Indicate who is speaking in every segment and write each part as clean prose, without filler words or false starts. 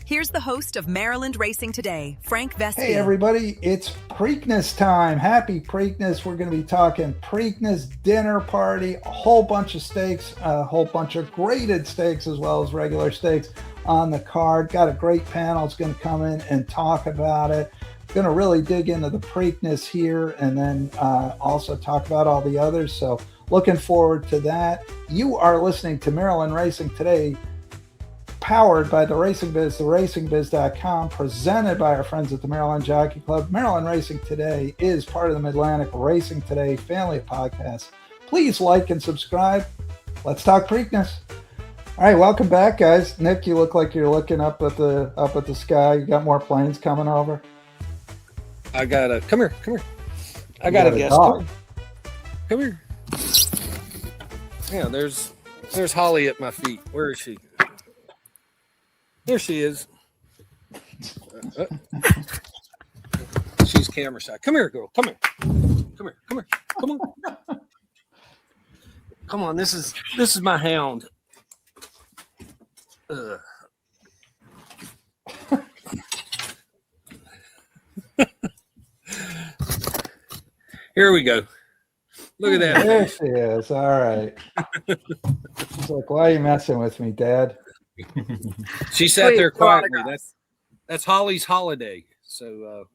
Speaker 1: Here's the host of Maryland Racing Today, Frank Vespe.
Speaker 2: Hey everybody, it's Preakness time. Happy Preakness. We're going to be talking Preakness dinner party, a whole bunch of steaks, a whole bunch of graded steaks as well as regular steaks on the card. Got a great panel. It's going to come in and talk about it. Going to really dig into the Preakness here and then also talk about all the others. So looking forward to that. You are listening to Maryland Racing Today, powered by the Racing Biz, theracingbiz.com, presented by our friends at the Maryland Jockey Club. Maryland Racing Today is part of the Mid-Atlantic Racing Today family of podcasts. Please like and subscribe. Let's talk Preakness. All right, welcome back, guys. Nick, you look like you're looking up at the sky. You got more planes coming over?
Speaker 3: I got a come here. I got a guest. Come here. Yeah, there's Holly at my feet. Where is she? There she is. She's camera shy. Come here, girl. Come here. Come on. Come on. This is my hound. Here we go. Look at that.
Speaker 2: There she is. All right. She's like, why are you messing with me, Dad?
Speaker 3: She sat there quietly. That's Holly's holiday. So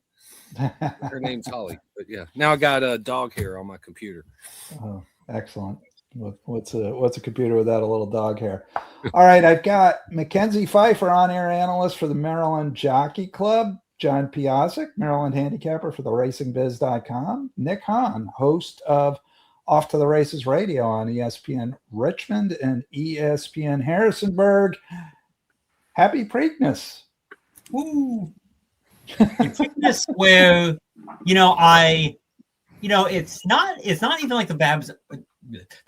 Speaker 3: her name's Holly. But yeah, now I got a dog hair on my computer.
Speaker 2: Oh, excellent. What's a computer without a little dog hair? All right, I've got Mackenzie Pfeiffer, on-air analyst for the Maryland Jockey Club. John Piassek, Maryland handicapper for the racingbiz.com. Nick Hahn, host of Off to the Races Radio on ESPN Richmond and ESPN Harrisonburg. Happy Preakness.
Speaker 4: Woo. Preakness where, it's not even like the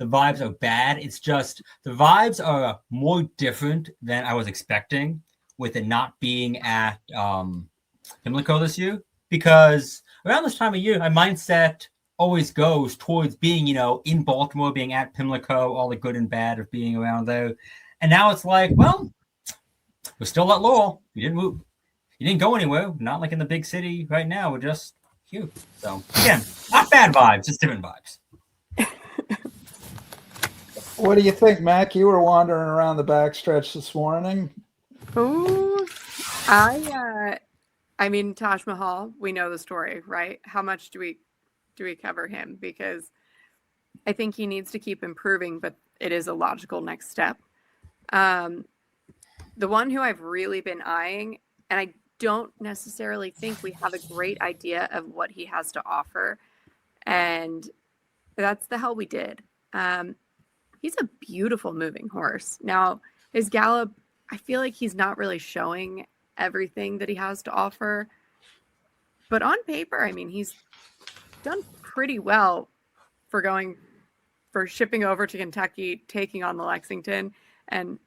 Speaker 4: vibes are bad. It's just the vibes are more different than I was expecting with it not being at Pimlico this year, because around this time of year, my mindset always goes towards being, in Baltimore, being at Pimlico, all the good and bad of being around there. And now it's like, well, we're still at Laurel. We didn't move. You didn't go anywhere. Not like in the big city right now. We're just here. So again, not bad vibes, just different vibes.
Speaker 2: What do you think, Mac? You were wandering around the backstretch this morning.
Speaker 5: Oh, I mean, Taj Mahal, we know the story, right? How much do we cover him? Because I think he needs to keep improving, but it is a logical next step. The one who I've really been eyeing, and I don't necessarily think we have a great idea of what he has to offer, and that's the Hell We Did. He's a beautiful moving horse. Now, his gallop, I feel like he's not really showing everything that he has to offer, but on paper, I mean, he's done pretty well for shipping over to Kentucky, taking on the Lexington, and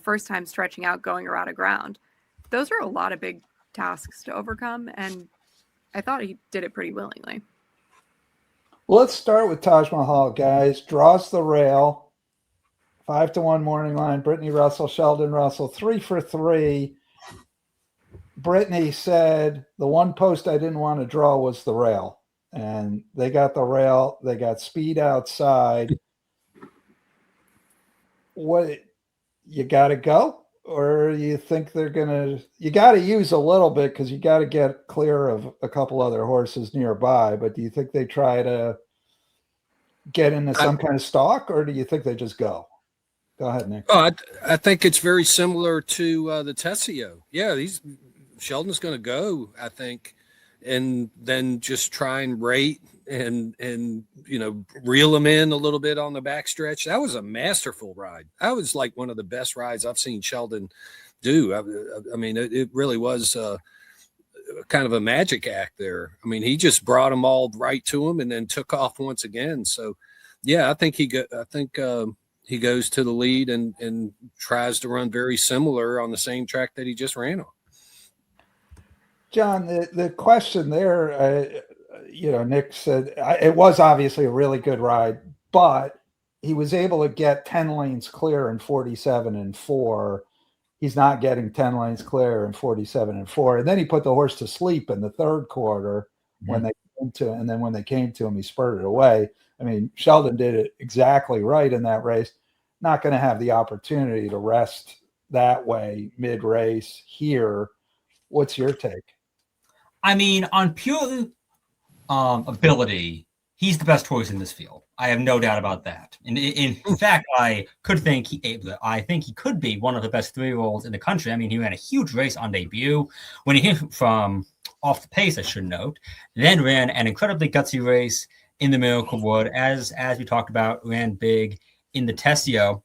Speaker 5: first time stretching out, going around a ground. Those are a lot of big tasks to overcome, and I thought he did it pretty willingly.
Speaker 2: Well, let's start with Taj Mahal, guys. Draws the rail, 5-1 morning line. Brittany Russell, Sheldon Russell, 3 for 3. Brittany said the one post I didn't want to draw was the rail, and they got the rail. They got speed outside. What, you got to go, or you think you got to use a little bit because you got to get clear of a couple other horses nearby, but do you think they try to get into some kind of stalk, or do you think they just go? Go ahead, Nick.
Speaker 3: Oh, I think it's very similar to the Tessio. Yeah, Sheldon's going to go, I think, and then just try and rate and reel him in a little bit on the backstretch. That was a masterful ride. That was like one of the best rides I've seen Sheldon do. I mean, it really was kind of a magic act there. I mean, he just brought them all right to him and then took off once again. So, yeah, I think he goes to the lead and tries to run very similar on the same track that he just ran on.
Speaker 2: John, the question there, Nick said it was obviously a really good ride, but he was able to get 10 lanes clear in 47 and 4. he's not getting 10 lanes clear in 47-4. And then he put the horse to sleep in the third quarter when they came to, and then when they came to him, he spurted away. I mean, Sheldon did it exactly right in that race. Not going to have the opportunity to rest that way mid-race here. What's your take?
Speaker 4: I mean, on pure ability, he's the best horse in this field. I have no doubt about that. And in fact, I think he could be one of the best 3-year-olds in the country. I mean, he ran a huge race on debut when he hit from off the pace, I should note, then ran an incredibly gutsy race in the Miracle Wood, as we talked about, ran big in the Tessio.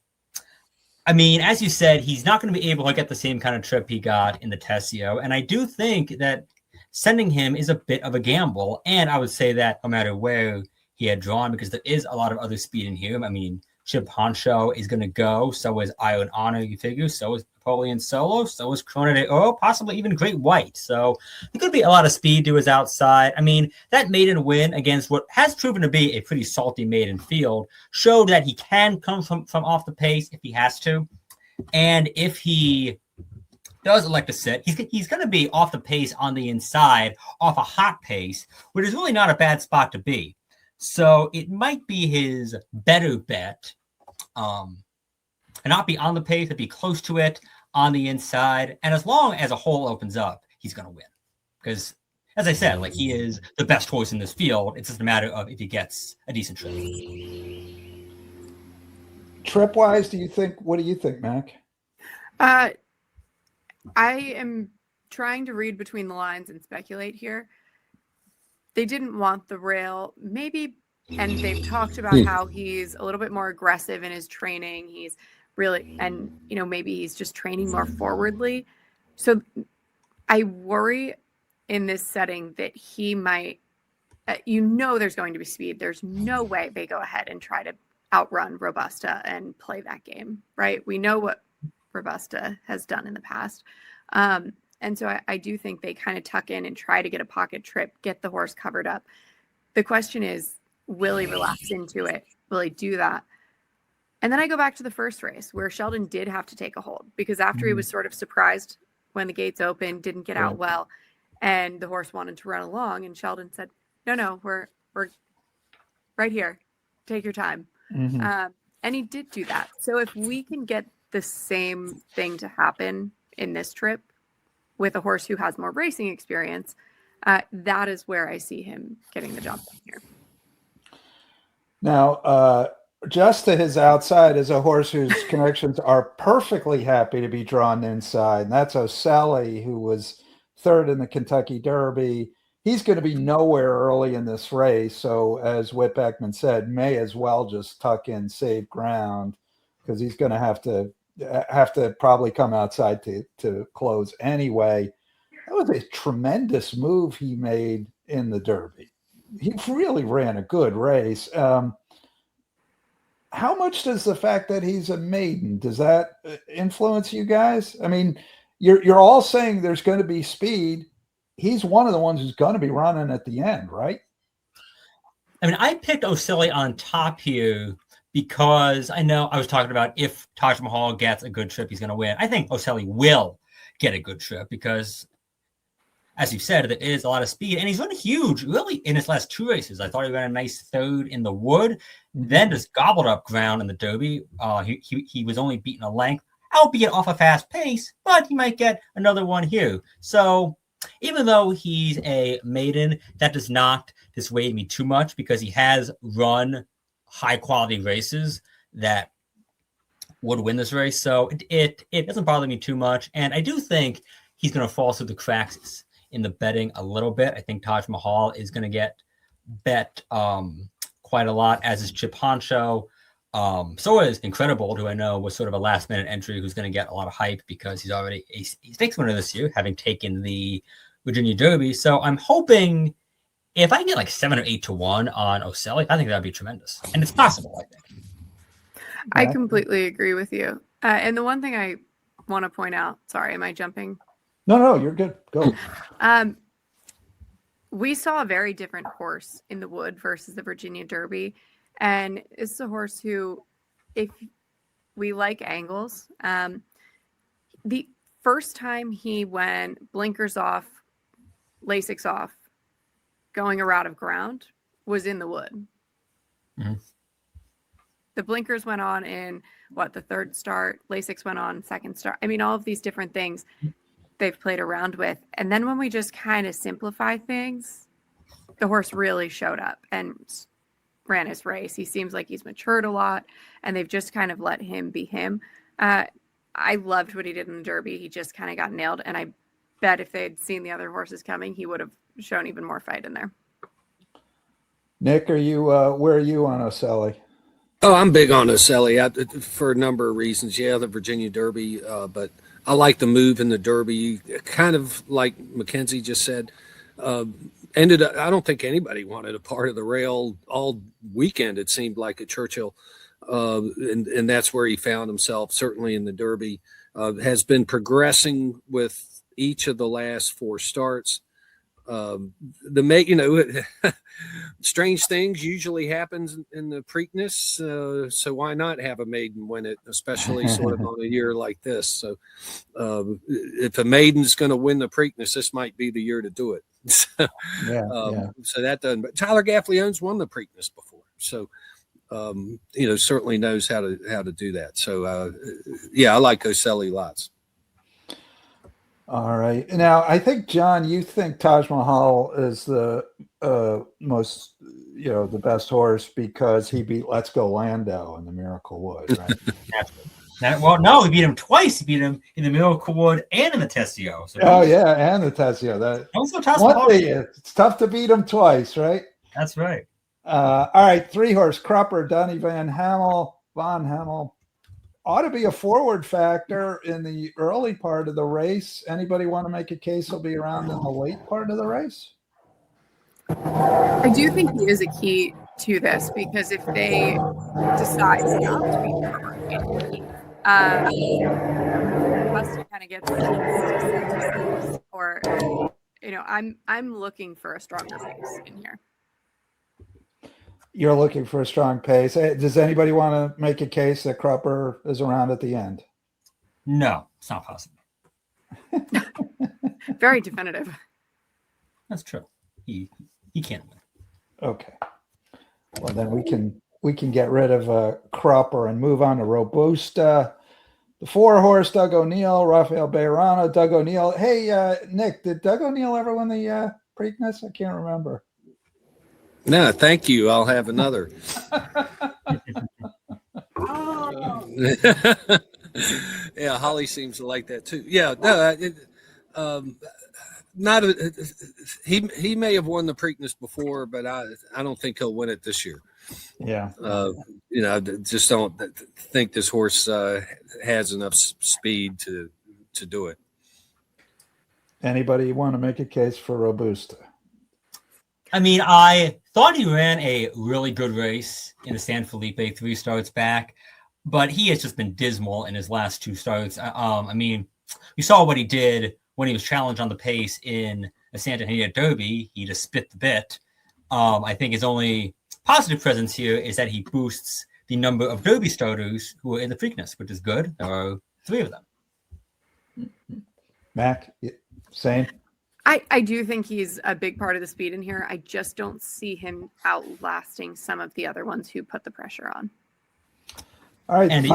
Speaker 4: I mean, as you said, he's not going to be able to get the same kind of trip he got in the Tessio. And I do think that sending him is a bit of a gamble. And I would say that no matter where he had drawn, because there is a lot of other speed in here. I mean, Chip Honcho is going to go. So is Iron Honor, you figure. So is Napoleon Solo. So is Corona de Oro, possibly even Great White. So there could be a lot of speed to his outside. I mean, that maiden win against what has proven to be a pretty salty maiden field showed that he can come from off the pace if he has to. And if he does elect to sit, he's going to be off the pace on the inside, off a hot pace, which is really not a bad spot to be. So it might be his better bet, and not be on the pace, but be close to it on the inside. And as long as a hole opens up, he's going to win. Because, as I said, like, he is the best horse in this field. It's just a matter of if he gets a decent trip.
Speaker 2: Trip-wise, what do you think, Mac?
Speaker 5: I am trying to read between the lines and speculate here. They didn't want the rail, maybe, and they've talked about how he's a little bit more aggressive in his training. He's really, and, maybe he's just training more forwardly. So I worry in this setting that he might, there's going to be speed. There's no way they go ahead and try to outrun Robusta and play that game, right? We know what Robusta has done in the past. And so I do think they kind of tuck in and try to get a pocket trip, get the horse covered up. The question is, will he relax into it? Will he do that? And then I go back to the first race where Sheldon did have to take a hold, because after he was sort of surprised when the gates opened, didn't get out well, and the horse wanted to run along, and Sheldon said, no, we're right here. Take your time. And he did do that. So if we can get the same thing to happen in this trip with a horse who has more racing experience, that is where I see him getting the job done here.
Speaker 2: Now, just to his outside is a horse whose connections are perfectly happy to be drawn inside, and that's O'Sally, who was third in the Kentucky Derby. He's going to be nowhere early in this race, so as Whit Beckman said, may as well just tuck in, save ground, because he's going to have to probably come outside to close anyway. That was a tremendous move he made in the Derby. He really ran a good race. How much does the fact that he's a maiden, does that influence you guys? I mean, you're all saying there's going to be speed. He's one of the ones who's going to be running at the end, right?
Speaker 4: I mean, I picked O'Sally on top here because I know I was talking about if Taj Mahal gets a good trip, he's going to win. I think O'Sally will get a good trip because, as you said, there is a lot of speed, and he's run huge, really, in his last 2 races. I thought he ran a nice third in the Wood, then just gobbled up ground in the Derby. He was only beaten a length, albeit off a fast pace, but he might get another one here. So even though he's a maiden, that does not dissuade me too much because he has run high-quality races that would win this race. So it doesn't bother me too much, and I do think he's going to fall through the cracks in the betting a little bit. I think Taj Mahal is going to get bet quite a lot, as is Chip Honcho. So is Incredible, who I know was sort of a last-minute entry, who's going to get a lot of hype because he's already a stakes winner this year, having taken the Virginia Derby. So I'm hoping if I can get like 7 or 8 to 1 on O'Sally, I think that would be tremendous. And it's possible, I think.
Speaker 5: I completely agree with you. And the one thing I want to point out, sorry, am I jumping?
Speaker 2: No, you're good. Go.
Speaker 5: We saw a very different horse in the Wood versus the Virginia Derby. And it's a horse who, if we like angles, The first time he went blinkers off, Lasix off, going a route of ground was in the wood.
Speaker 4: Mm-hmm.
Speaker 5: The blinkers went on in the third start, Lasix went on second start. I mean, all of these different things they've played around with. And then when we just kind of simplify things, the horse really showed up and ran his race. He seems like he's matured a lot, and they've just kind of let him be him. I loved what he did in the Derby. He just kind of got nailed, and I bet if they'd seen the other horses coming, he would have shown even more fight in there.
Speaker 2: Nick, where are you on Oselli?
Speaker 3: Oh, I'm big on Oselli for a number of reasons. Yeah, the Virginia Derby, but I like the move in the Derby. Kind of like Mackenzie just said, ended up, I don't think anybody wanted a part of the rail all weekend, it seemed like, at Churchill. And that's where he found himself, certainly in the Derby. Has been progressing with each of the last 4 starts. Strange things usually happens in the Preakness, so why not have a maiden win it, especially sort of on a year like this? So if a maiden's going to win the Preakness, this might be the year to do it. So that doesn't. But Tyler Gaffleone's won the Preakness before, so certainly knows how to do that. So I like Oselli lots.
Speaker 2: All right. Now, I think, John, you think Taj Mahal is the most, the best horse because he beat Let's Go Lando in the Miracle Wood, right?
Speaker 4: No, he beat him twice. He beat him in the Miracle Wood and in the Tessio. So
Speaker 2: and the Tessio. It's tough to beat him twice, right?
Speaker 4: That's right.
Speaker 2: All right, 3-horse Crupper, Dunny Van Hemel. Ought to be a forward factor in the early part of the race. Anybody want to make a case he'll be around in the late part of the race?
Speaker 5: I do think he is a key to this, because if they decide not to be has to kind of get to or I'm looking for a stronger pace in here.
Speaker 2: You're looking for a strong pace. Does anybody want to make a case that Crupper is around at the end?
Speaker 4: No, it's not possible.
Speaker 5: Very definitive.
Speaker 4: That's true. He can't win.
Speaker 2: Okay. Well, then we can get rid of Crupper and move on to Robusta. The 4-horse Doug O'Neill, Rafael Bejarano, Doug O'Neill. Hey, Nick, did Doug O'Neill ever win the Preakness? I can't remember.
Speaker 3: No, thank you. I'll have another. Yeah, Holly seems to like that too. Yeah, no, he may have won the Preakness before, but I don't think he'll win it this year.
Speaker 2: Yeah.
Speaker 3: I just don't think this horse has enough speed to do it.
Speaker 2: Anybody want to make a case for Robusta?
Speaker 4: I mean, I thought he ran a really good race in the San Felipe 3 starts back, but he has just been dismal in his last 2 starts. I mean, we saw what he did when he was challenged on the pace in the Santa Anita Derby. He just spit the bit. I think his only positive presence here is that he boosts the number of Derby starters who are in the Preakness, which is good. There are 3 of them.
Speaker 2: Mac, same.
Speaker 5: I do think he's a big part of the speed in here. I just don't see him outlasting some of the other ones who put the pressure on.
Speaker 2: All right.
Speaker 4: And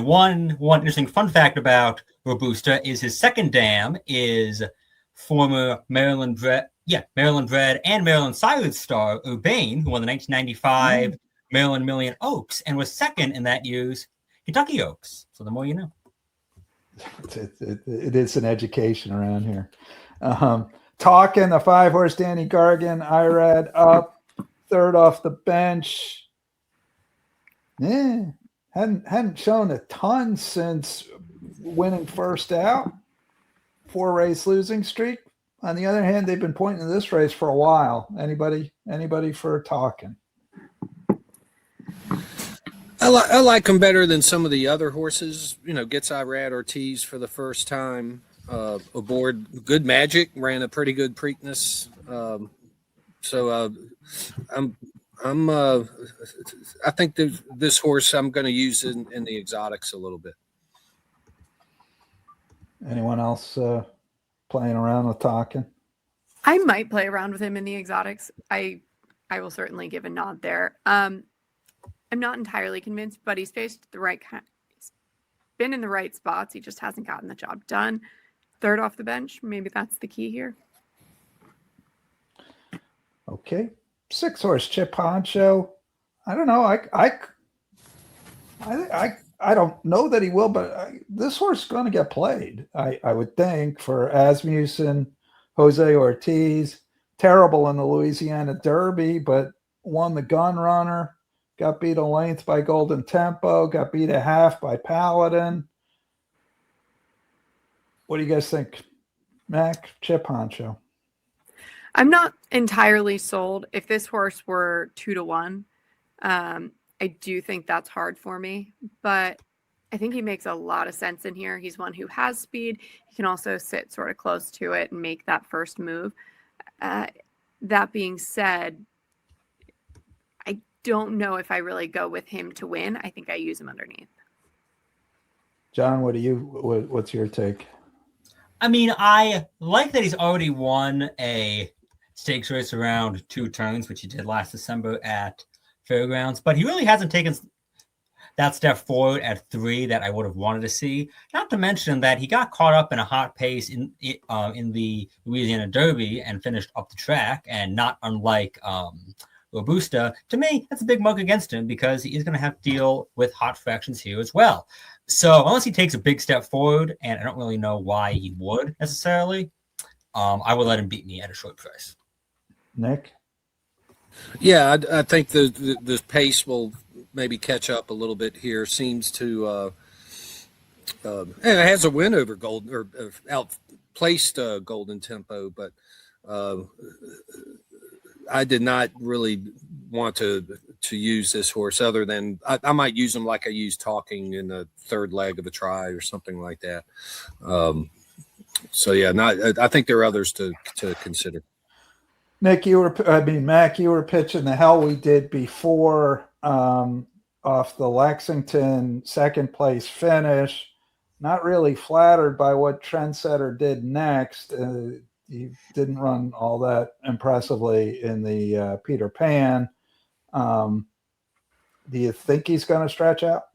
Speaker 4: one interesting fun fact about Robusta is his second dam is former Maryland bred and Maryland Silent star Urbane, who won the 1995 Maryland Million Oaks and was second in that year's Kentucky Oaks. So the more you know.
Speaker 2: It is an education around here. Talking the 5-horse Danny Gargan, Irad up, 3rd off the bench. Hadn't shown a ton since winning first out. 4-race losing streak. On the other hand, they've been pointing to this race for a while. Anybody for Talking?
Speaker 3: I like him better than some of the other horses. Gets Irad Ortiz for the first time aboard. Good Magic ran a pretty good Preakness. I think this horse I'm going to use in the exotics a little bit.
Speaker 2: Anyone else playing around with talking?
Speaker 5: I might play around with him in the exotics. I will certainly give a nod there. I'm not entirely convinced, but he's faced the right kind. He's been in the right spots. He just hasn't gotten the job done. Third off the bench, maybe that's the key here.
Speaker 2: Okay, 6-horse Chip Honcho. I don't know. I don't know that he will, but this horse is going to get played. I would think for Asmussen, Jose Ortiz. Terrible in the Louisiana Derby, but won the Gun Runner. Got beat a length by Golden Tempo. Got beat a half by Paladin. What do you guys think, Mac? Chip Honcho.
Speaker 5: I'm not entirely sold. If this horse were 2-1, I do think that's hard for me, but I think he makes a lot of sense in here. He's one who has speed. He can also sit sort of close to it and make that first move. That being said, I don't know if I really go with him to win. I think I use him underneath.
Speaker 2: John, what's your take?
Speaker 4: I mean, I like that he's already won a stakes race around 2 turns, which he did last December at Fairgrounds, but he really hasn't taken that step forward at 3 that I would have wanted to see. Not to mention that he got caught up in a hot pace in the Louisiana Derby and finished up the track, and not unlike Robusta. To me, that's a big mug against him because he is going to have to deal with hot fractions here as well. So unless he takes a big step forward, and I don't really know why he would necessarily, I would let him beat me at a short price.
Speaker 2: Nick?
Speaker 3: Yeah, I think the pace will maybe catch up a little bit here. Seems to and it has a win over Golden, or outplaced Golden Tempo, but I did not really want to use this horse other than I might use him like I used Talking in the third leg of a try or something like that. So yeah, I think there are others to consider.
Speaker 2: Mac, you were pitching the hell we did before off the Lexington second place finish. Not really flattered by what Trendsetter did next. He didn't run all that impressively in the Peter Pan. Do you think he's going to stretch out?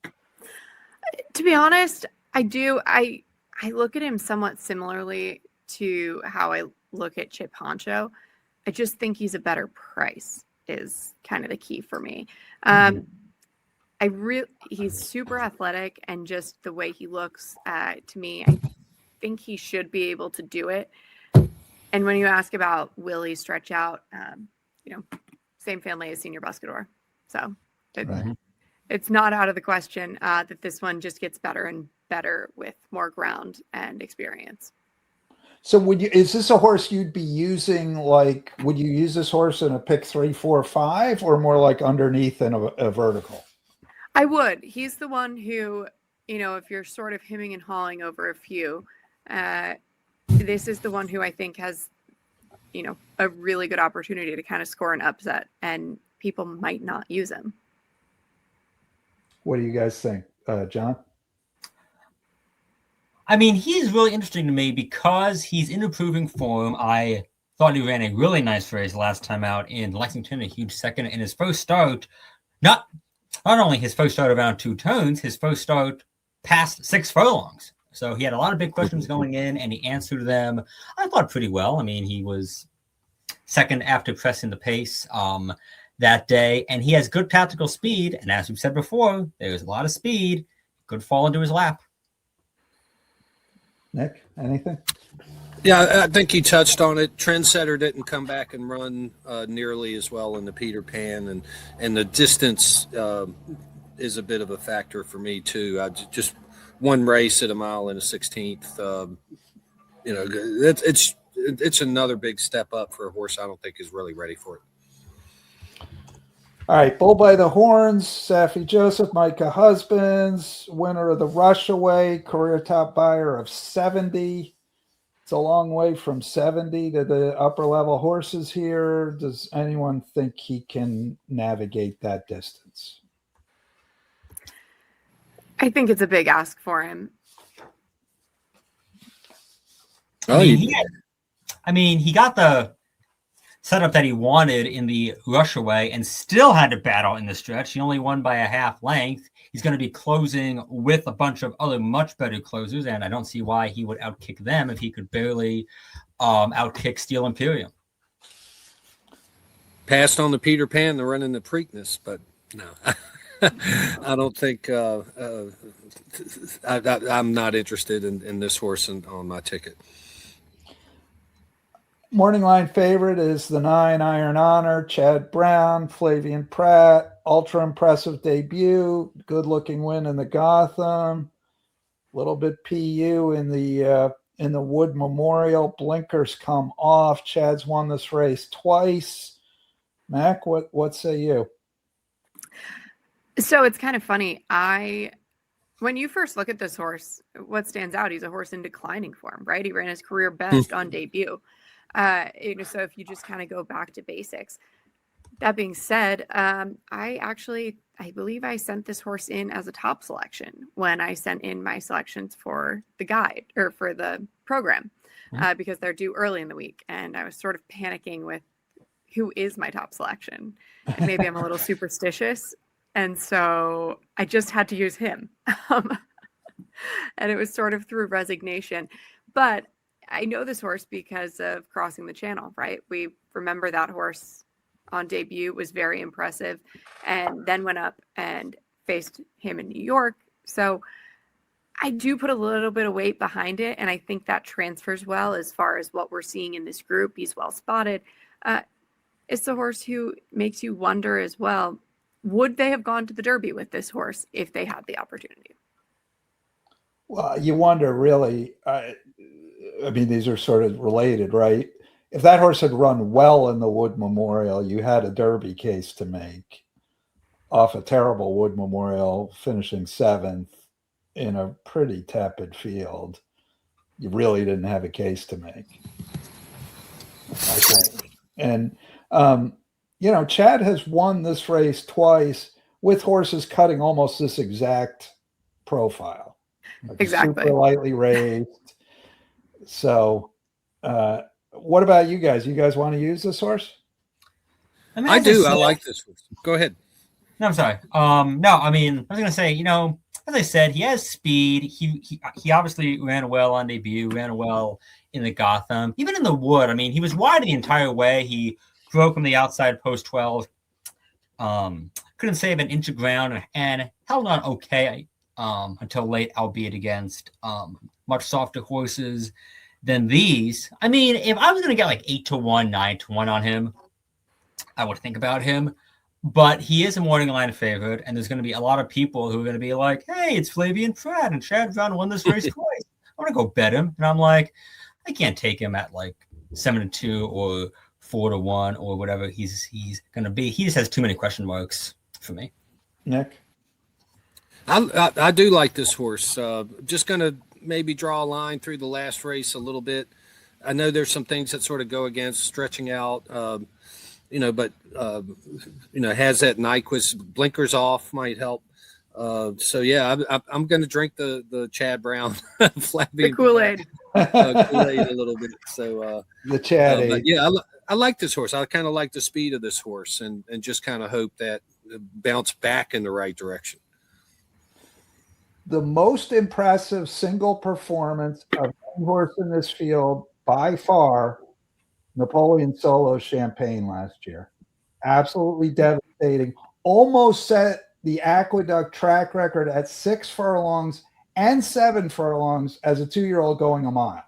Speaker 5: To be honest, I do. I look at him somewhat similarly to how I look at Chip Honcho. I just think he's a better price is kind of the key for me. He's super athletic, and just the way he looks to me, I think he should be able to do it. And when you ask about will he stretch out, same family as Senior Buscador. So it's not out of the question that this one just gets better and better with more ground and experience.
Speaker 2: So is this a horse you'd be using? Like, would you use this horse in a pick 3, 4, 5, or more like underneath in a vertical?
Speaker 5: I would. He's the one who, if you're sort of hemming and hawing over a few, this is the one who I think has, a really good opportunity to kind of score an upset, and people might not use him.
Speaker 2: What do you guys think, John?
Speaker 4: I mean, he's really interesting to me because he's in improving form. I thought he ran a really nice race last time out in Lexington, a huge second in his first start. Not only his first start around 2 turns, his first start past 6 furlongs. So he had a lot of big questions going in, and he answered them, I thought, pretty well. I mean, he was second after pressing the pace that day, and he has good tactical speed. And as we've said before, there's a lot of speed. Could fall into his lap.
Speaker 2: Nick, anything?
Speaker 3: Yeah, I think you touched on it. Trendsetter didn't come back and run nearly as well in the Peter Pan, and the distance is a bit of a factor for me too. I just one race at a mile and a 16th. It's another big step up for a horse I don't think is really ready for it.
Speaker 2: All right, Bull by the Horns, Safi Joseph, Micah Husbands, winner of the Rushaway, career top buyer of 70. It's a long way from 70 to the upper level horses here. Does anyone think he can navigate that distance?
Speaker 5: I think it's a big ask for him.
Speaker 3: Oh,
Speaker 4: he got the setup that he wanted in the rush away and still had to battle in the stretch. He only won by a half length. He's going to be closing with a bunch of other much better closers, and I don't see why he would outkick them if he could barely outkick Steel Imperium.
Speaker 3: Passed on the Peter Pan to run in the Preakness, but no. I don't think I'm not interested in this horse on my ticket.
Speaker 2: Morning line favorite is the 9 Iron Honor, Chad Brown, Flavian Pratt, ultra impressive debut, good looking win in the Gotham, little bit PU in the Wood Memorial. Blinkers come off. Chad's won this race twice. Mac, what say you?
Speaker 5: So it's kind of funny. When you first look at this horse, what stands out? He's a horse in declining form, right? He ran his career best on debut. So if you just kind of go back to basics. That being said, I believe I sent this horse in as a top selection when I sent in my selections for the guide or for the program, because they're due early in the week. And I was sort of panicking with who is my top selection. And maybe I'm a little superstitious. And so I just had to use him. And it was sort of through resignation. But I know this horse because of Crossing the Channel, right? We remember that horse on debut was very impressive and then went up and faced him in New York. So I do put a little bit of weight behind it. And I think that transfers well as far as what we're seeing in this group. He's well spotted. It's a horse who makes you wonder as well, would they have gone to the Derby with this horse if they had the opportunity?
Speaker 2: Well, you wonder really, I mean, these are sort of related, right? If that horse had run well in the Wood Memorial, you had a Derby case to make off a terrible Wood Memorial, finishing 7th in a pretty tepid field. You really didn't have a case to make, I think. And, Chad has won this race twice with horses cutting almost this exact profile. Like
Speaker 5: exactly.
Speaker 2: Super lightly raised. So, what about you guys? You guys want to use this horse?
Speaker 3: I do. I like this horse. Go ahead.
Speaker 4: No, I'm sorry. No, I mean, I was going to say, as I said, he has speed. He obviously ran well on debut, ran well in the Gotham, even in the Wood. I mean, he was wide the entire way. He broke from the outside post 12. Couldn't save an inch of ground and held on okay until late, albeit against much softer horses than these. I mean, if I was going to get like 8-1, 9-1 on him, I would think about him. But he is a morning line favorite, and there's going to be a lot of people who are going to be like, hey, it's Flavian Pratt, and Chad Brown won this race twice. I want to go bet him. And I'm like, I can't take him at like 7-2 or 4-1 or whatever he's going to be. He just has too many question marks for me.
Speaker 2: Nick?
Speaker 3: I do like this horse. Just going to maybe draw a line through the last race a little bit. I know there's some things that sort of go against stretching out, but has that Nyquist blinkers off might help. So yeah, I'm going to drink the Chad Brown
Speaker 5: the Kool-Aid.
Speaker 3: Kool-Aid a little bit. So
Speaker 2: the Chad.
Speaker 3: But yeah, I like this horse. I kind of like the speed of this horse, and just kind of hope that bounce back in the right direction.
Speaker 2: The most impressive single performance of any horse in this field by far, Napoleon Solo Champagne last year. Absolutely devastating. Almost set the Aqueduct track record at 6 furlongs and 7 furlongs as a 2-year-old going a mile.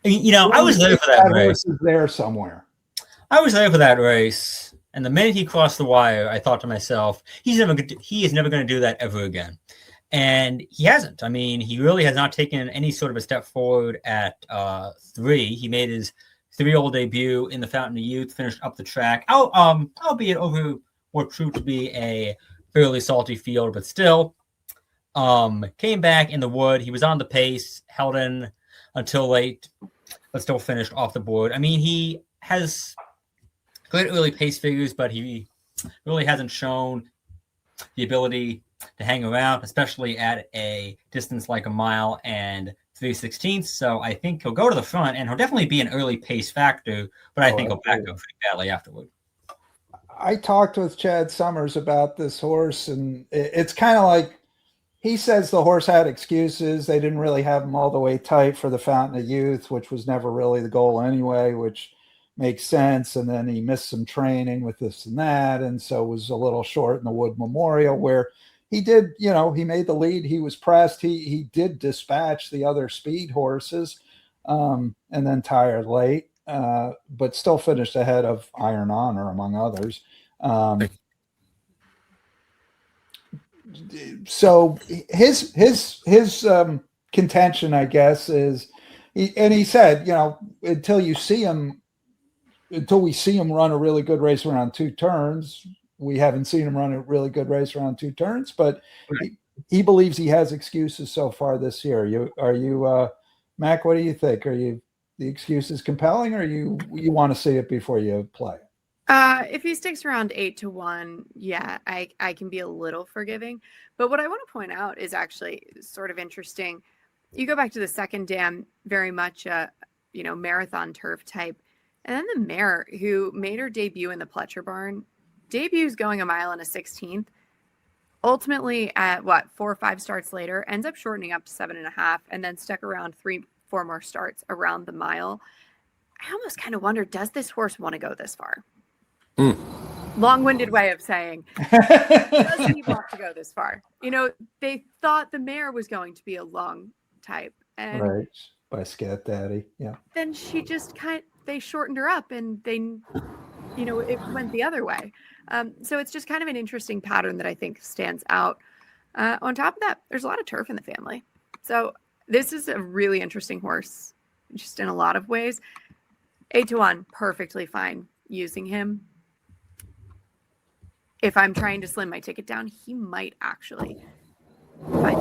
Speaker 4: I was there for that race.
Speaker 2: Is there somewhere.
Speaker 4: I was there for that race. And the minute he crossed the wire, I thought to myself, he is never going to do that ever again. And he hasn't. I mean, he really has not taken any sort of a step forward at 3. He made his 3-year-old debut in the Fountain of Youth, finished up the track, albeit over what proved to be a fairly salty field, but still came back in the Wood. He was on the pace, held in until late, but still finished off the board. I mean, he has great early pace figures, but he really hasn't shown the ability hang around, especially at a distance like a mile and 3/16. So I think he'll go to the front, and he'll definitely be an early pace factor, but I think he'll back up pretty badly afterward.
Speaker 2: I talked with Chad Summers about this horse, and it's kind of like he says the horse had excuses. They didn't really have him all the way tight for the Fountain of Youth, which was never really the goal anyway, which makes sense. And then he missed some training with this and that, and so was a little short in the Wood Memorial, where he did, he made the lead. He was pressed. He did dispatch the other speed horses, and then tired late, but still finished ahead of Iron Honor, among others. So his contention, I guess, is, he said, until we see him run a really good race around 2 turns, we haven't seen him run a really good race around 2 turns, but he believes he has excuses so far this year. Mac, what do you think? Are the excuses compelling, or you want to see it before you play?
Speaker 5: If he sticks around 8-1, yeah, I can be a little forgiving. But what I want to point out is actually sort of interesting. You go back to the second dam, very much a marathon turf type, and then the mare who made her debut in the Pletcher Barn, debuts going a mile and a 16th. Ultimately, at 4 or 5 starts later, ends up shortening up to 7.5, and then stuck around 3-4 more starts around the mile. I almost kind of wonder, does this horse want to go this far? Long-winded way of saying, does he want to go this far? They thought the mare was going to be a long type, and
Speaker 2: right, by Scat Daddy, yeah.
Speaker 5: Then she just they shortened her up, and they, it went the other way. So it's just kind of an interesting pattern that I think stands out. On top of that, there's a lot of turf in the family, so this is a really interesting horse, just in a lot of ways. 8-1, perfectly fine using him. If I'm trying to slim my ticket down, he might actually find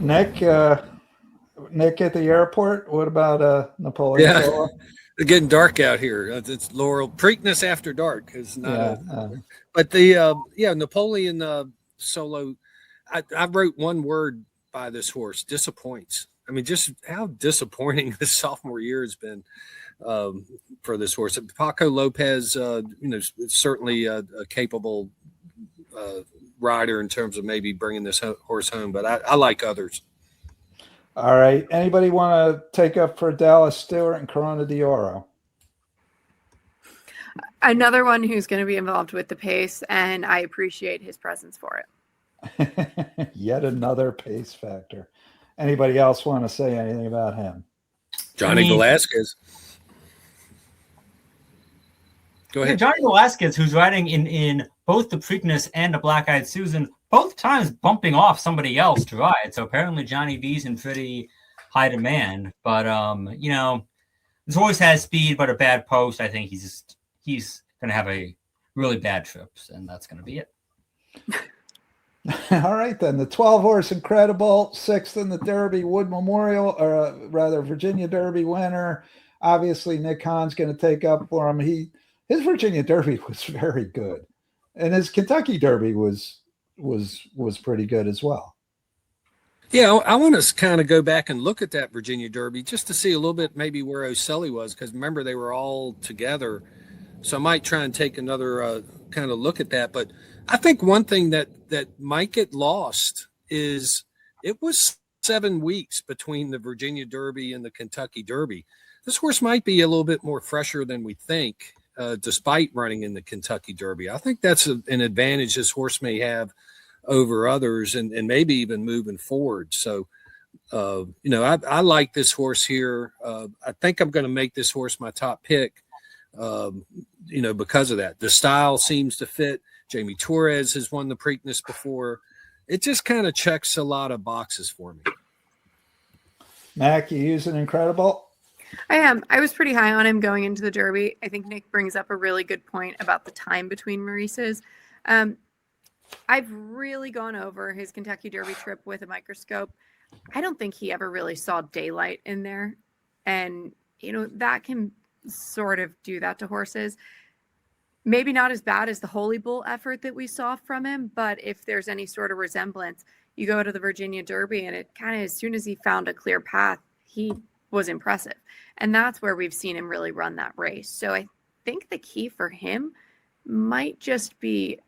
Speaker 2: Nick at the airport. What about Napoleon?
Speaker 3: Yeah, it's getting dark out here. It's Laurel Preakness after dark is not. But the Napoleon solo. I wrote one word by this horse: disappoints. I mean, just how disappointing this sophomore year has been for this horse. Paco Lopez, certainly a capable rider in terms of maybe bringing this horse home, but I like others.
Speaker 2: All right. Anybody want to take up for Dallas Stewart and Corona d'Oro?
Speaker 5: Another one who's going to be involved with the pace, and I appreciate his presence for
Speaker 2: it. Yet another pace factor. Anybody else want to say anything about him?
Speaker 3: Johnny Velasquez. Go ahead.
Speaker 4: Johnny Velasquez, who's riding in both the Preakness and the Black Eyed Susan, both times bumping off somebody else to ride. So apparently Johnny V's in pretty high demand. But this horse has speed, but a bad post. I think he's going to have a really bad trip, and that's going to be it.
Speaker 2: All right, then. The 12-horse Incredible, 6th in the Derby, Wood Memorial, or rather Virginia Derby winner. Obviously, Nick Hahn's going to take up for him. His Virginia Derby was very good, and his Kentucky Derby was pretty good as well.
Speaker 3: Yeah, I want to kind of go back and look at that Virginia Derby just to see a little bit maybe where O'Sully was, because remember they were all together. So I might try and take another kind of look at that. But I think one thing that might get lost is it was 7 weeks between the Virginia Derby and the Kentucky Derby. This horse might be a little bit more fresher than we think, despite running in the Kentucky Derby. I think that's an advantage this horse may have over others, and maybe even moving forward. So, I like this horse here. I think I'm going to make this horse my top pick, because of that. The style seems to fit. Jamie Torres has won the Preakness before. It just kind of checks a lot of boxes for me.
Speaker 2: Mac, you using Incredible?
Speaker 5: I am. I was pretty high on him going into the Derby. I think Nick brings up a really good point about the time between Maurice's. I've really gone over his Kentucky Derby trip with a microscope. I don't think he ever really saw daylight in there. And, that can sort of do that to horses. maybe not as bad as the Holy Bull effort that we saw from him, but if there's any sort of resemblance, you go to the Virginia Derby and it kind of, as soon as he found a clear path, he was impressive. And that's where we've seen him really run that race. So I think the key for him might just be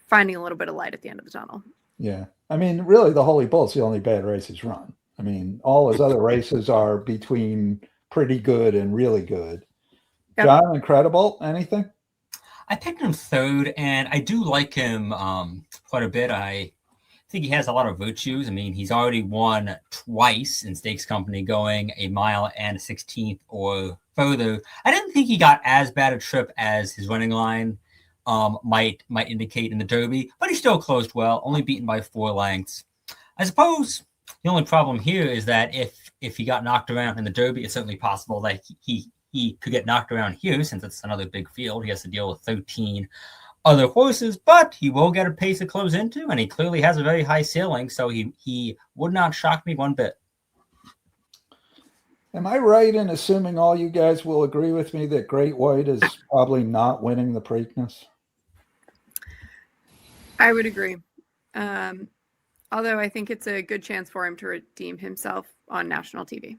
Speaker 5: finding a little bit of light at the end of the tunnel.
Speaker 2: Yeah. I mean, really, the Holy Bull's the only bad race he's run. I mean, all his other races are between pretty good and really good. Yep. John, Incredible, anything?
Speaker 4: I picked him third, and I do like him quite a bit. I think he has a lot of virtues. I mean, he's already won twice in Stakes Company, going a mile and a 16th or further. I didn't think he got as bad a trip as his running line might indicate in the Derby, but he still closed well, only beaten by 4 lengths. I suppose the only problem here is that if he got knocked around in the Derby, it's certainly possible that he could get knocked around here, since it's another big field. He has to deal with 13 other horses, but he will get a pace to close into, and he clearly has a very high ceiling, so he would not shock me one bit.
Speaker 2: Am I right in assuming all you guys will agree with me that Great White is probably not winning the Preakness?
Speaker 5: I would agree. Although I think it's a good chance for him to redeem himself on national TV.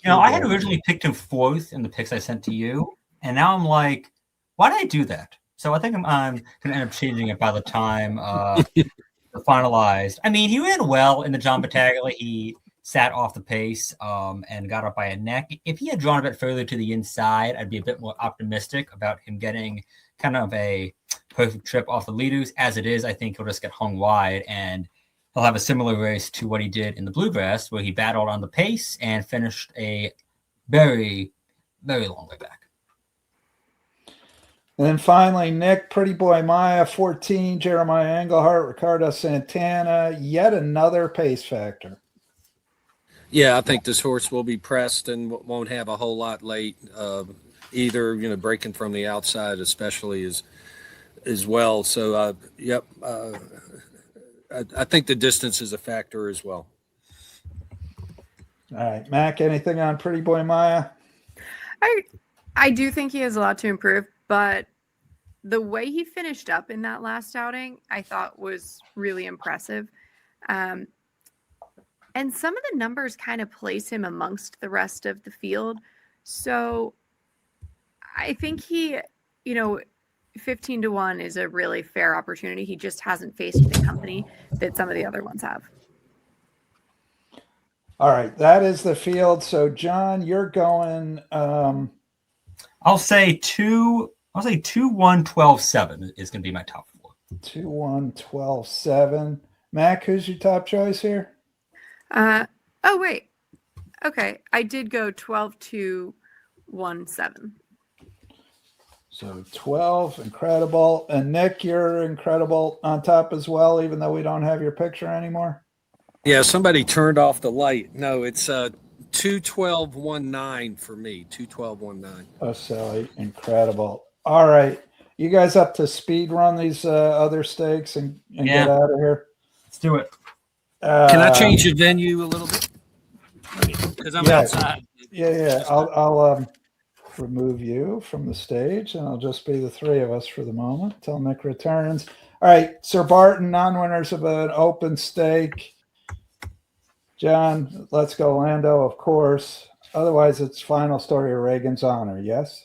Speaker 4: I had originally picked him 4th in the picks I sent to you, and now I'm like, why did I do that? So I think I'm going to end up changing it by the time finalized. I mean, he ran well in the John Battaglia. He sat off the pace and got up by a neck. If he had drawn a bit further to the inside, I'd be a bit more optimistic about him getting kind of a perfect trip off the leaders. As it is, I think he'll just get hung wide, and he'll have a similar race to what he did in the Bluegrass, where he battled on the pace and finished a very, very long way back.
Speaker 2: And then finally, Nick, Pretty Boy Maya, 14, Jeremiah Engelhart, Ricardo Santana, yet another pace factor.
Speaker 3: Yeah, I think this horse will be pressed and won't have a whole lot late either, breaking from the outside especially as well. So, I think the distance is a factor as well.
Speaker 2: All right, Mac, anything on Pretty Boy Maya?
Speaker 5: I do think he has a lot to improve, but the way he finished up in that last outing, I thought was really impressive. And some of the numbers kind of place him amongst the rest of the field. So I think he, 15-1 is a really fair opportunity. He just hasn't faced the company that some of the other ones have.
Speaker 2: All right, that is the field. So John, you're going.
Speaker 4: I'll say 2-1-12-7 is going to be my top 4.
Speaker 2: 2-1-12-7. Mac, who's your top choice here?
Speaker 5: Oh wait. Okay, I did go 12-2-1-7.
Speaker 2: So 12, Incredible. And Nick, you're Incredible on top as well, even though we don't have your picture anymore.
Speaker 3: Yeah, somebody turned off the light. No, it's 2-12-1-9 for me. 2-12-1-9. Oh, silly.
Speaker 2: Incredible. All right. You guys up to speed run these other stakes and get out of here?
Speaker 4: Let's do it.
Speaker 3: Can I change the venue a little bit? Because I'm outside.
Speaker 2: Yeah. I'll remove you from the stage, and I'll just be the 3 of us for the moment until Nick returns. All right, Sir Barton, non-winners of an open stake. John, Let's Go Lando, of course. Otherwise, it's Final Story of Reagan's Honor, yes?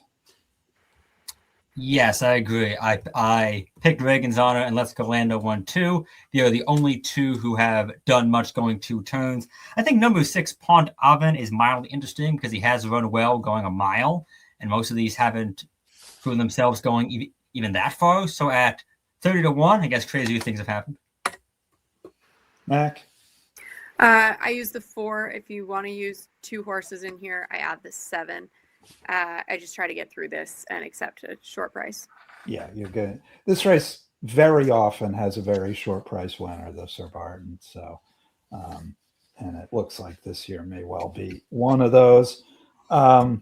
Speaker 4: Yes, I agree. I picked Reagan's Honor and Let's Go Lando 1-2. They are the only 2 who have done much going 2 turns. I think number 6, Pont Aven, is mildly interesting because he has run well going a mile, and most of these haven't proven themselves going even that far. So at 30-1, I guess crazier things have happened.
Speaker 2: Mac?
Speaker 5: I use the 4. If you want to use 2 horses in here, I add the 7. I just try to get through this and accept a short price.
Speaker 2: Yeah, you're good. This race very often has a very short price winner, though, Sir Barton. So, and it looks like this year may well be one of those. All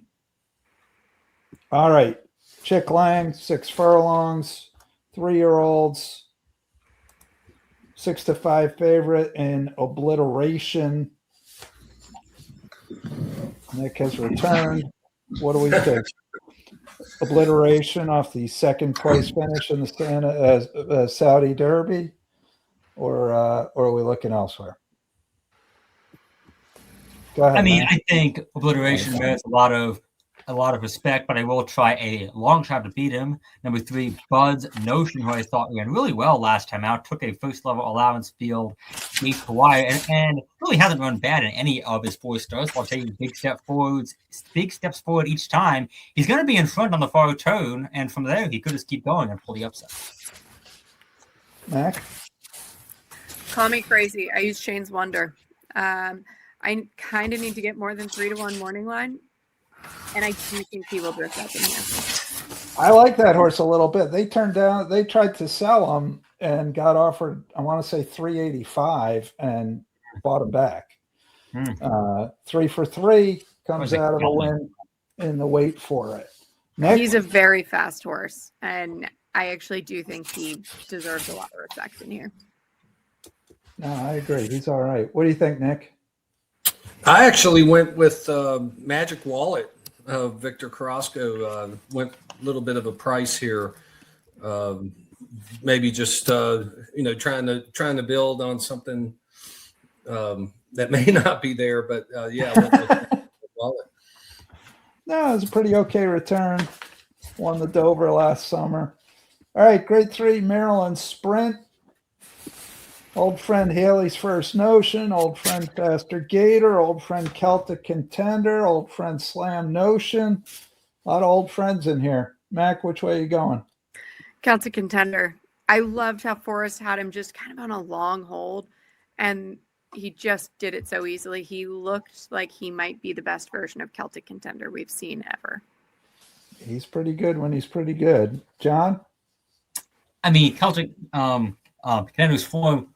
Speaker 2: right. Chick Lang, 6 furlongs, 3-year-olds, 6-5 favorite in Obliteration. Nick has returned. What do we think? Obliteration off the second place finish in the Saudi Derby, or are we looking elsewhere? Go ahead.
Speaker 4: I mean,
Speaker 2: Matt.
Speaker 4: I think Obliteration merits a lot of respect, but I will try a long shot to beat him. Number 3, Bud's Notion, who I thought ran really well last time out, took a first level allowance field, gate to wire, and really hasn't run bad in any of his 4 starts while taking big steps forward each time. He's going to be in front on the far turn, and from there he could just keep going and pull the upset.
Speaker 2: Mac?
Speaker 5: Call me crazy. I use Shane's Wonder. I kind of need to get more than 3-1 morning line, and I do think he will drift up in here.
Speaker 2: I like that horse a little bit. They tried to sell him and got offered, I want to say 385, and bought him back. 3 for 3 comes out of a win in the wait for it. Nick?
Speaker 5: He's a very fast horse, and I actually do think he deserves a lot of respect in here.
Speaker 2: No, I agree. He's all right. What do you think, Nick?
Speaker 3: I actually went with Magic Wallet. Victor Carrasco went a little bit of a price here. Maybe just trying to build on something that may not be there, but yeah, I went with Magic Wallet.
Speaker 2: No, it was a pretty okay return. Won the Dover last summer. All right, grade 3 Maryland Sprint. Old friend Haley's First Notion, old friend Faster Gator, old friend Celtic Contender, old friend Slam Notion. A lot of old friends in here. Mac, which way are you going?
Speaker 5: Celtic Contender. I loved how Forrest had him just kind of on a long hold, and he just did it so easily. He looked like he might be the best version of Celtic Contender we've seen ever.
Speaker 2: He's pretty good when he's pretty good. John?
Speaker 4: I mean, Celtic Contender's form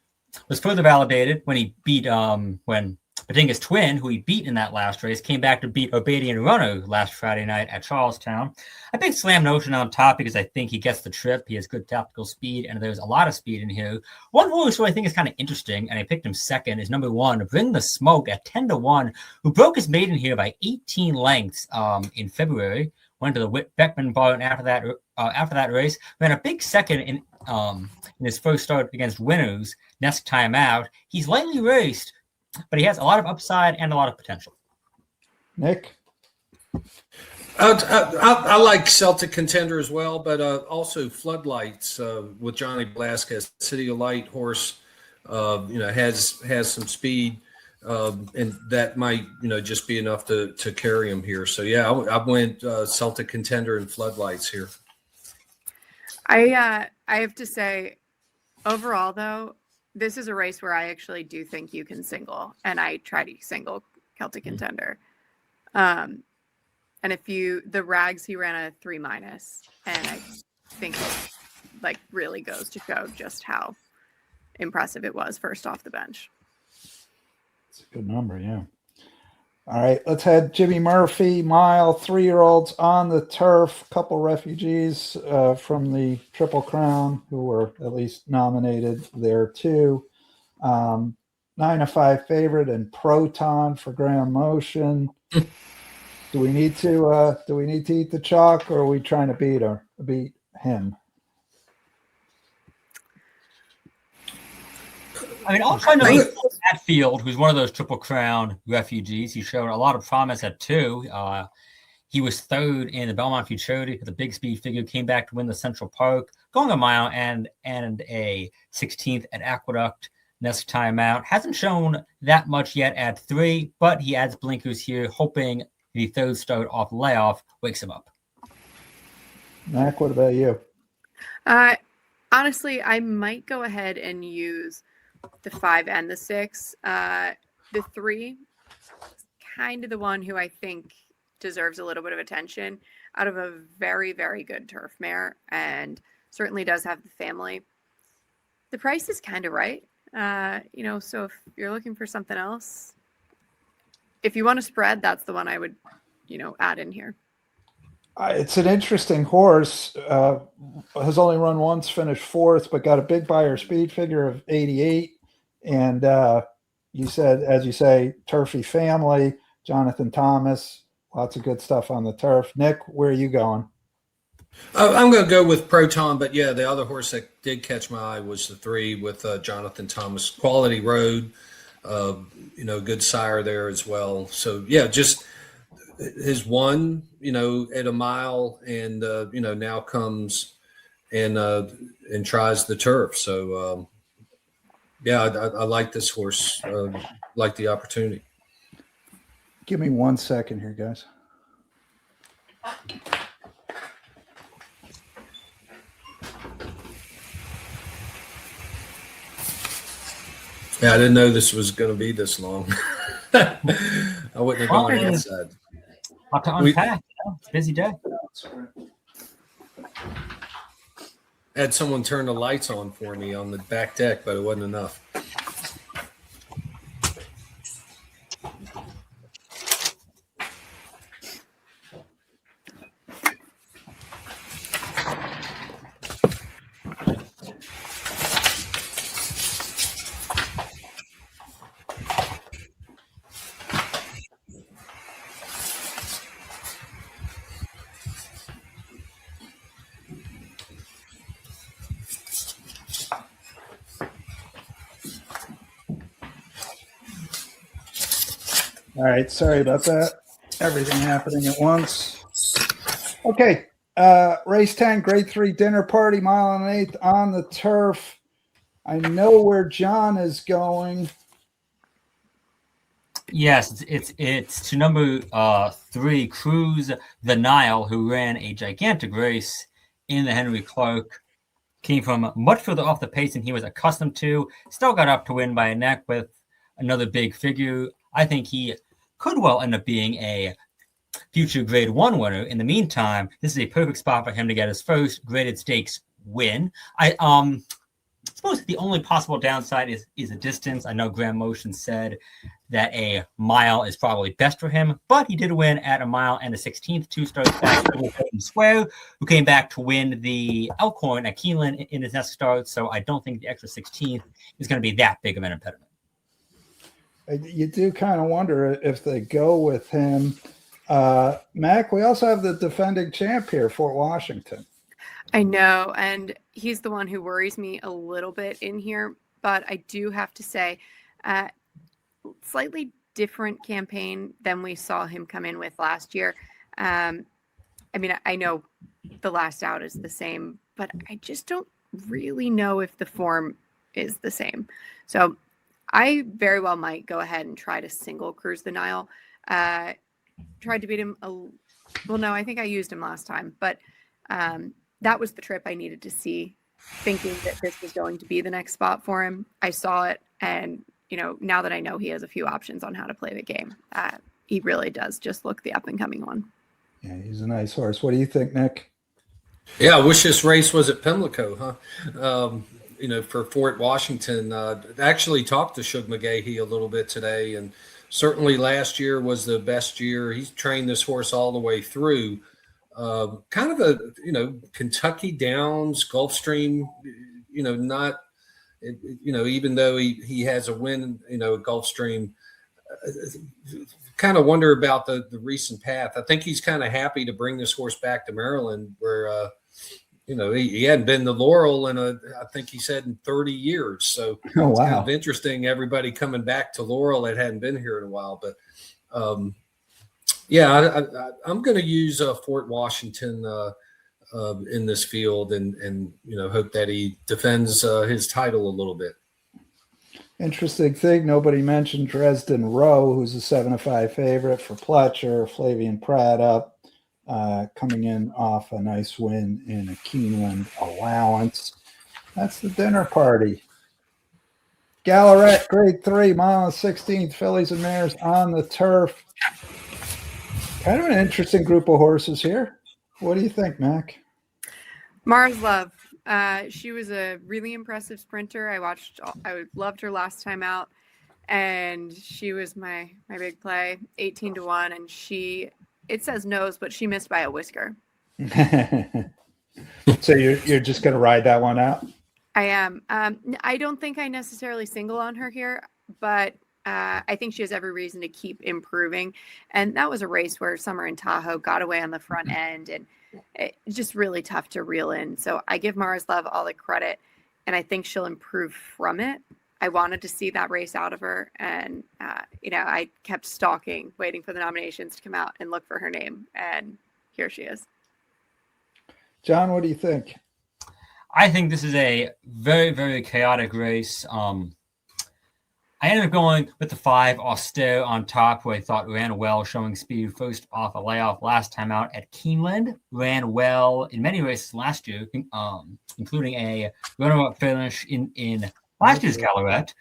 Speaker 4: was further validated when he beat when Batinga's twin, who he beat in that last race, came back to beat Obadian Runner last Friday night at Charlestown. I think Slam Notion on top because I think he gets the trip. He has good tactical speed, and there's a lot of speed in here. One horse who I think is kind of interesting, and I picked him second, is number 1, Bring the Smoke at 10-1, who broke his maiden here by 18 lengths in February. Went to the Whit Beckman barn after that race. Ran a big second in his first start against winners. Next time out, he's lightly raced, but he has a lot of upside and a lot of potential.
Speaker 2: Nick?
Speaker 3: I like Celtic Contender as well, but also Floodlights with Johnny Blasquez. City of Light horse, has some speed, and that might just be enough to carry him here. So yeah, I went Celtic Contender and Floodlights here.
Speaker 5: I have to say, overall though, this is a race where I actually do think you can single, and I try to single Celtic Contender. And the rags, he ran a 3-, and I think it really goes to show just how impressive it was first off the bench.
Speaker 2: It's a good number, yeah. All right, let's head Jimmy Murphy, mile, 3-year-olds on the turf, couple refugees from the Triple Crown who were at least nominated there too. 9-5 favorite and Proton for Grand Motion. Do we need to eat the chalk, or are we trying to beat him?
Speaker 4: I mean, I'll try to Hatfield, who's one of those Triple Crown refugees. He showed a lot of promise at 2. He was 3rd in the Belmont Futurity with a big speed figure, came back to win the Central Park, going a mile and a 16th at Aqueduct next time out. Hasn't shown that much yet at 3, but he adds blinkers here, hoping the 3rd start off layoff wakes him up.
Speaker 2: Mac, what about you?
Speaker 5: Honestly, I might go ahead and use the 5 and the 6. The 3 is kind of the one who I think deserves a little bit of attention out of a very, very good turf mare, and certainly does have the family. The price is kind of right. So if you're looking for something else, if you want to spread, that's the one I would, add in here.
Speaker 2: It's an interesting horse. Has only run once, finished 4th, but got a big buyer speed figure of 88. And you said, as you say, turfy family, Jonathan Thomas, lots of good stuff on the turf. Nick, where are you going?
Speaker 3: I'm going to go with Proton, but yeah, the other horse that did catch my eye was the 3 with Jonathan Thomas. Quality Road, good sire there as well. So yeah, just his one, at a mile, and now comes and tries the turf. So yeah, I like this horse. Like the opportunity.
Speaker 2: Give me 1 second here, guys.
Speaker 3: Yeah, I didn't know this was going to be this long. I wouldn't have gone outside.
Speaker 4: Lot to unpack. It's a busy day.
Speaker 3: I had someone turn the lights on for me on the back deck, but it wasn't enough.
Speaker 2: All right, sorry about that. Everything happening at once. Okay, race 10, grade 3 dinner party, mile and 1/8 on the turf. I know where John is going.
Speaker 4: Yes, it's to number 3, Cruise the Nile, who ran a gigantic race in the Henry Clark. Came from much further off the pace than he was accustomed to. Still got up to win by a neck with another big figure. I think he could well end up being a future grade 1 winner. In the meantime, this is a perfect spot for him to get his first graded stakes win. I suppose the only possible downside is a distance. I know Graham Motion said that a mile is probably best for him, but he did win at a mile and a 16th, 2 starts back from Square, who came back to win the Elkhorn at Keeneland in his next start. So I don't think the extra 16th is going to be that big of an impediment.
Speaker 2: You do kind of wonder if they go with him. Mac, we also have the defending champ here, Fort Washington.
Speaker 5: I know, and he's the one who worries me a little bit in here, but I do have to say, slightly different campaign than we saw him come in with last year. I mean, I know the last out is the same, but I just don't really know if the form is the same. So I very well might go ahead and try to single Cruise the Nile. Tried to beat him. No, I think I used him last time, but that was the trip I needed to see, thinking that this was going to be the next spot for him. I saw it, and now that I know he has a few options on how to play the game, he really does just look the up and coming one.
Speaker 2: Yeah, he's a nice horse. What do you think, Nick?
Speaker 3: Yeah, I wish this race was at Pimlico, huh? For Fort Washington. Actually talked to Shug McGahee a little bit today, and certainly last year was the best year. He's trained this horse all the way through. Kind of a, Kentucky Downs, Gulfstream, not, even though he has a win, at Gulfstream, kind of wonder about the recent path. I think he's kind of happy to bring this horse back to Maryland where, he hadn't been to Laurel in I think he said in 30 years. So It's kind of interesting, everybody coming back to Laurel that hadn't been here in a while. But I'm going to use Fort Washington in this field and hope that he defends his title a little bit.
Speaker 2: Interesting thing, nobody mentioned Dresden Rowe, who's a 7-5 favorite for Pletcher. Flavian Pratt up. Coming in off a nice win in a Keeneland allowance. That's the dinner party. Gallaret, grade 3, mile and 16th, fillies and mares on the turf. Kind of an interesting group of horses here. What do you think, Mac?
Speaker 5: Mars Love. She was a really impressive sprinter. I loved her last time out, and she was my big play, 18-1, and it says nose, but she missed by a whisker.
Speaker 2: So you're just going to ride that one out?
Speaker 5: I am. I don't think I necessarily single on her here, but I think she has every reason to keep improving. And that was a race where Summer in Tahoe got away on the front end, and it's just really tough to reel in. So I give Mara's Love all the credit, and I think she'll improve from it. I wanted to see that race out of her, and I kept stalking, waiting for the nominations to come out and look for her name, and here she is.
Speaker 2: John, what do you think?
Speaker 4: I think this is a very, very chaotic race. I ended up going with the 5 Austere on top, who I thought ran well, showing speed first off a layoff last time out at Keeneland. Ran well in many races last year, including a runner-up finish in last year's Gallowette,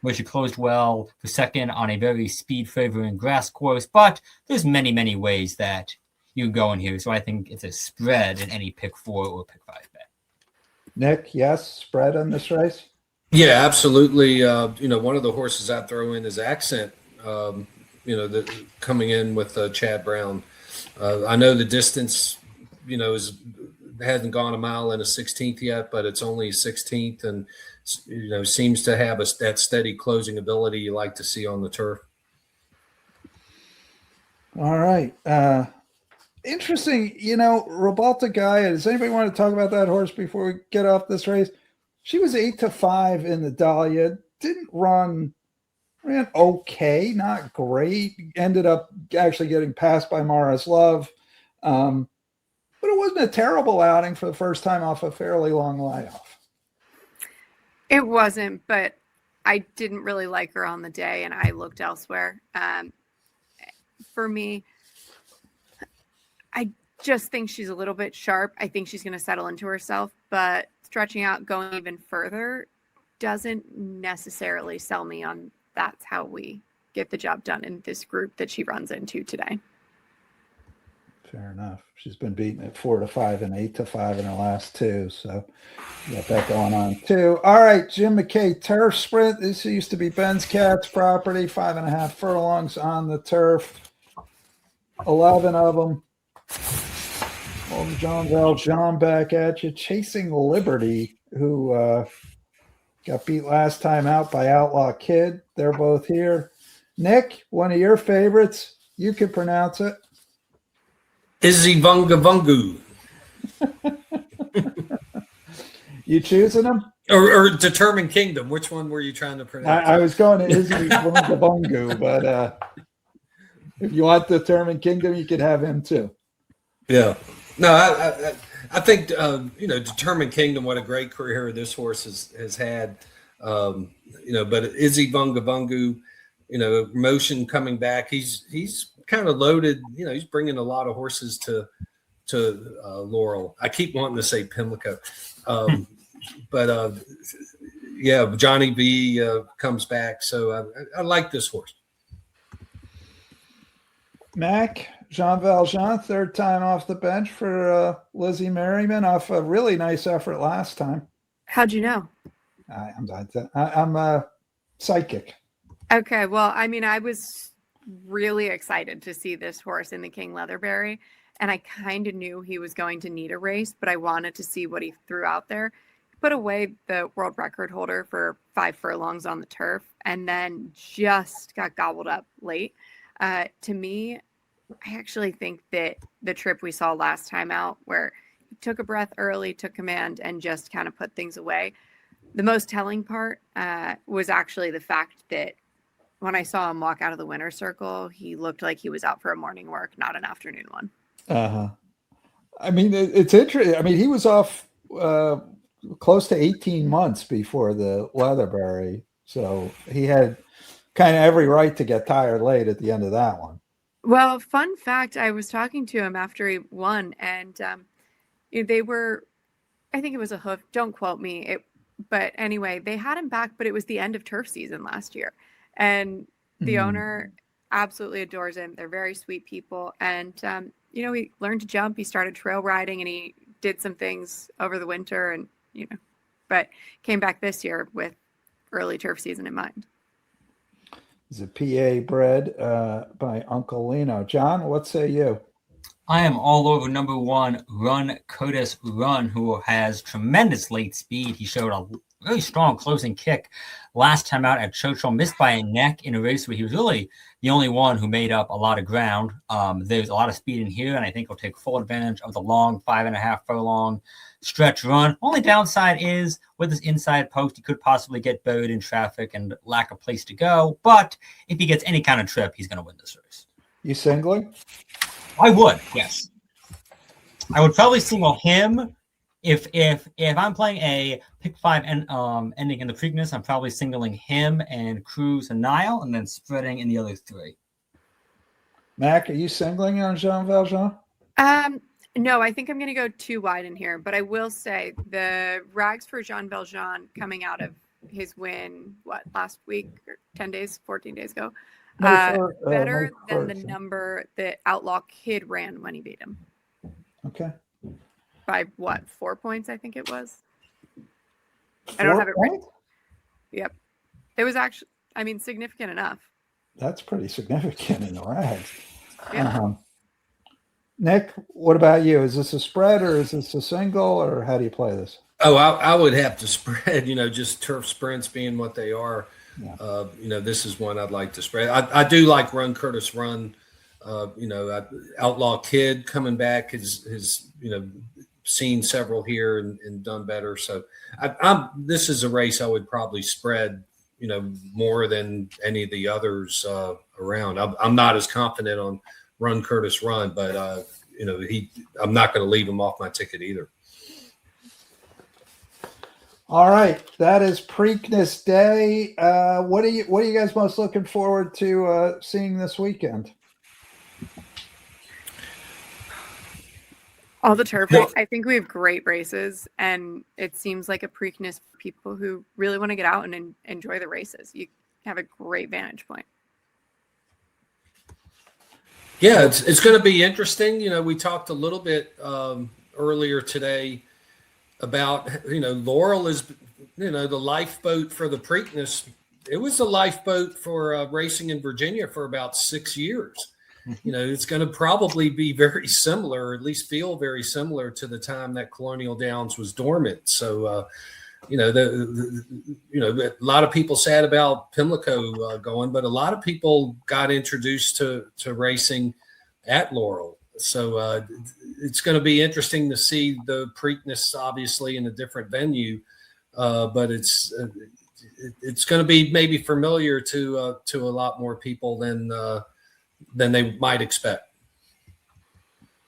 Speaker 4: where she closed well for second on a very speed-favoring grass course. But there's many, many ways that you go in here, so I think it's a spread in any pick 4 or pick 5 bet.
Speaker 2: Nick, yes, spread on this race?
Speaker 3: Yeah, absolutely. One of the horses I throw in is Accent, coming in with Chad Brown. I know the distance, hasn't gone a mile and a 16th yet, but it's only 16th and, seems to have that steady closing ability you like to see on the turf.
Speaker 2: All right. Interesting. Robalta Gaia, does anybody want to talk about that horse before we get off this race? She was 8-5 in the Dahlia. Ran okay, not great. Ended up actually getting passed by Mara's Love. But it wasn't a terrible outing for the first time off a fairly long layoff.
Speaker 5: It wasn't, but I didn't really like her on the day, and I looked elsewhere. For me, I just think she's a little bit sharp. I think she's going to settle into herself, but stretching out, going even further doesn't necessarily sell me on that's how we get the job done in this group that she runs into today.
Speaker 2: Fair enough. She's been beaten at 4-5 and 8-5 in her last 2. So you got that going on too. All right. Jim McKay turf sprint. This used to be Ben's Cat's property, 5.5 furlongs on the turf. 11 of them. Old Jean Valjean back at you. Chasing Liberty, who got beat last time out by Outlaw Kid. They're both here. Nick, one of your favorites. You can pronounce it.
Speaker 3: Izzy Vunga Vungu.
Speaker 2: You choosing them?
Speaker 3: Or Determined Kingdom. Which one were you trying to pronounce?
Speaker 2: I was going to Izzy Vunga Vungu, but if you want Determined Kingdom, you could have him too.
Speaker 3: Yeah. No, I think, Determined Kingdom, what a great career this horse has had. But Izzy Vunga Vungu, motion coming back. He's kind of loaded. He's bringing a lot of horses to Laurel. I keep wanting to say Pimlico. Johnny B comes back. So I like this horse.
Speaker 2: Mac, Jean Valjean, third time off the bench for Lizzie Merriman off a really nice effort last time.
Speaker 5: How'd you know?
Speaker 2: I'm psychic.
Speaker 5: Okay, well, I was really excited to see this horse in the King Leatherberry, and I kind of knew he was going to need a race, but I wanted to see what he threw out there. He put away the world record holder for 5 furlongs on the turf, and then just got gobbled up late. To me, I actually think that the trip we saw last time out, where he took a breath early, took command, and just kind of put things away. The most telling part was actually the fact that when I saw him walk out of the winner's circle, he looked like he was out for a morning work, not an afternoon one.
Speaker 2: Uh-huh. It's interesting. He was off close to 18 months before the Leatherberry, so he had kind of every right to get tired late at the end of that one.
Speaker 5: Well, fun fact, I was talking to him after he won, and they were, I think it was a hoof, don't quote me, but anyway, they had him back, but it was the end of turf season last year. And the owner absolutely adores him. They're very sweet people. And, he learned to jump. He started trail riding, and he did some things over the winter and, but came back this year with early turf season in mind.
Speaker 2: He's a PA bred by Uncle Lino. John, what say you?
Speaker 4: I am all over number 1, Run Curtis Run, who has tremendous late speed. He showed a really strong closing kick last time out at Churchill, missed by a neck in a race where he was really the only one who made up a lot of ground. There's a lot of speed in here, and I think he'll take full advantage of the long 5.5 furlong stretch run. Only downside is with this inside post, he could possibly get buried in traffic and lack a place to go. But if he gets any kind of trip, he's going to win this race.
Speaker 2: You singling?
Speaker 4: I would, yes. I would probably single him. If I'm playing a pick 5 ending in the Preakness, I'm probably singling him and Cruz and Nile, and then spreading in the other 3.
Speaker 2: Mac, are you singling on Jean Valjean?
Speaker 5: No, I think I'm going to go too wide in here, but I will say the rags for Jean Valjean coming out of his win, last week or 10 days, 14 days ago, better than the number that Outlaw Kid ran when he beat him.
Speaker 2: Okay.
Speaker 5: By 4 points, I think it was. I don't have it right. Yep. It was actually, significant enough.
Speaker 2: That's pretty significant in the rags.
Speaker 5: Yeah.
Speaker 2: Nick, what about you? Is this a spread or is this a single, or how do you play this?
Speaker 3: Oh, I would have to spread, just turf sprints being what they are.
Speaker 2: Yeah.
Speaker 3: This is one I'd like to spread. I do like Run Curtis Run. Outlaw Kid coming back has seen several here and done better. So this is a race I would probably spread, more than any of the others around. I'm not as confident on Run Curtis Run, but I'm not going to leave him off my ticket either.
Speaker 2: All right, that is Preakness Day. What are you guys most looking forward to seeing this weekend?
Speaker 5: All the turf. I think we have great races, and it seems like a Preakness for people who really want to get out and enjoy the races. You have a great vantage point.
Speaker 3: Yeah, it's going to be interesting. We talked a little bit earlier today about, Laurel is, the lifeboat for the Preakness. It was the lifeboat for racing in Virginia for about 6 years. It's going to probably be very similar, or at least feel very similar to the time that Colonial Downs was dormant. So, a lot of people sad about Pimlico going, but a lot of people got introduced to racing at Laurel. So it's going to be interesting to see the Preakness, obviously, in a different venue, but it's going to be maybe familiar to a lot more people than they might expect.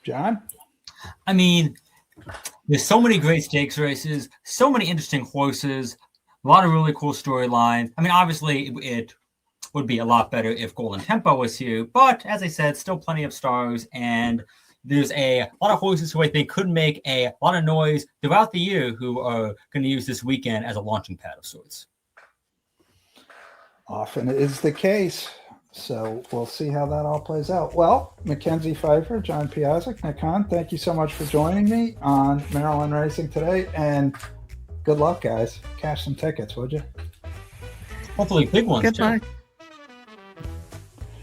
Speaker 2: John?
Speaker 4: There's so many great stakes races, so many interesting horses, a lot of really cool storylines. Obviously, it would be a lot better if Golden Tempo was here, but as I said, still plenty of stars, and there's a lot of horses who I think could make a lot of noise throughout the year who are going to use this weekend as a launching pad of sorts.
Speaker 2: Often is the case. So we'll see how that all plays out. Well, Mackenzie Pfeiffer, John Piassek, Nick Hahn, thank you so much for joining me on Maryland Racing today, and good luck, guys. Cash some tickets, would you?
Speaker 4: Hopefully big ones,
Speaker 5: Good
Speaker 4: too.
Speaker 5: luck.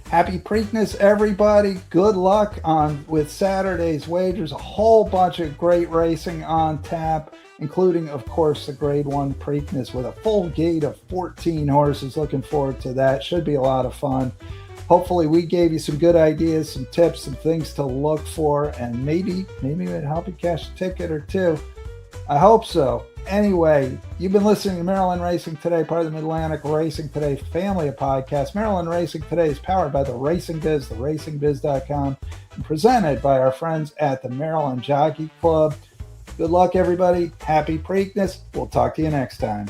Speaker 2: Happy Preakness, everybody. Good luck with Saturday's wagers. A whole bunch of great racing on tap, including, of course, the Grade 1 Preakness with a full gate of 14 horses. Looking forward to that. Should be a lot of fun. Hopefully, we gave you some good ideas, some tips, some things to look for, and maybe it'd help you cash a ticket or two. I hope so. Anyway, you've been listening to Maryland Racing Today, part of the Mid-Atlantic Racing Today family of podcasts. Maryland Racing Today is powered by the Racing Biz, theracingbiz.com, and presented by our friends at the Maryland Jockey Club. Good luck, everybody. Happy Preakness. We'll talk to you next time.